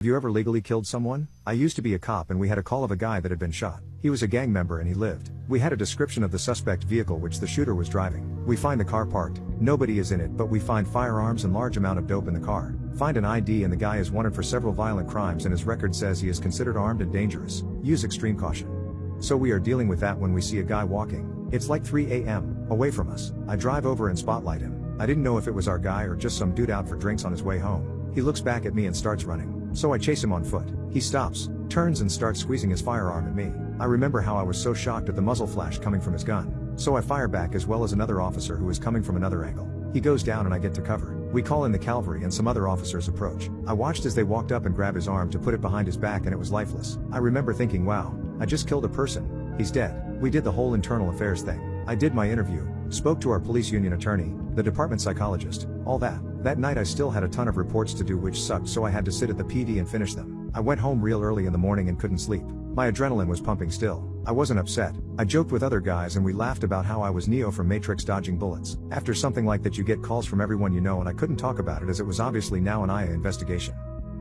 Have you ever legally killed someone? I used to be a cop and we had a call of a guy that had been shot. He was a gang member and he lived. We had a description of the suspect vehicle which the shooter was driving. We find the car parked. Nobody is in it, but we find firearms and large amount of dope in the car. Find an ID and the guy is wanted for several violent crimes and his record says he is considered armed and dangerous. Use extreme caution. So we are dealing with that when we see a guy walking. It's like 3 a.m. away from us. I drive over and spotlight him. I didn't know if it was our guy or just some dude out for drinks on his way home. He looks back at me and starts running. So I chase him on foot. He stops, turns and starts squeezing his firearm at me. I remember how I was so shocked at the muzzle flash coming from his gun. So I fire back as well as another officer who is coming from another angle. He goes down and I get to cover. We call in the cavalry and some other officers approach. I watched as they walked up and grabbed his arm to put it behind his back and it was lifeless. I remember thinking, wow, I just killed a person. He's dead. We did the whole internal affairs thing. I did my interview, spoke to our police union attorney, the department psychologist, all that. That night I still had a ton of reports to do which sucked, so I had to sit at the PD and finish them. I went home real early in the morning and couldn't sleep. My adrenaline was pumping still. I wasn't upset. I joked with other guys and we laughed about how I was Neo from Matrix dodging bullets. After something like that you get calls from everyone you know and I couldn't talk about it as it was obviously now an IA investigation.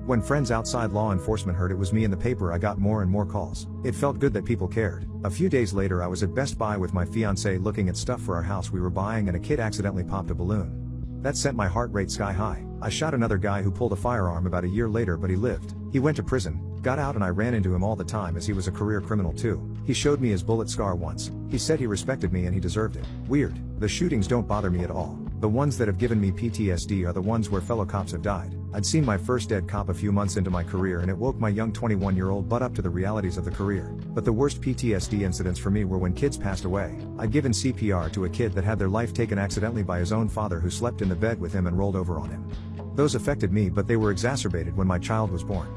When friends outside law enforcement heard it was me in the paper I got more and more calls. It felt good that people cared. A few days later I was at Best Buy with my fiancée looking at stuff for our house we were buying and a kid accidentally popped a balloon. That sent my heart rate sky high. I shot another guy who pulled a firearm about a year later but he lived. He went to prison, got out and I ran into him all the time as he was a career criminal too. He showed me his bullet scar once. He said he respected me and he deserved it. Weird. The shootings don't bother me at all. The ones that have given me PTSD are the ones where fellow cops have died. I'd seen my first dead cop a few months into my career and it woke my young 21-year-old butt up to the realities of the career. But the worst PTSD incidents for me were when kids passed away. I'd given CPR to a kid that had their life taken accidentally by his own father who slept in the bed with him and rolled over on him. Those affected me but they were exacerbated when my child was born.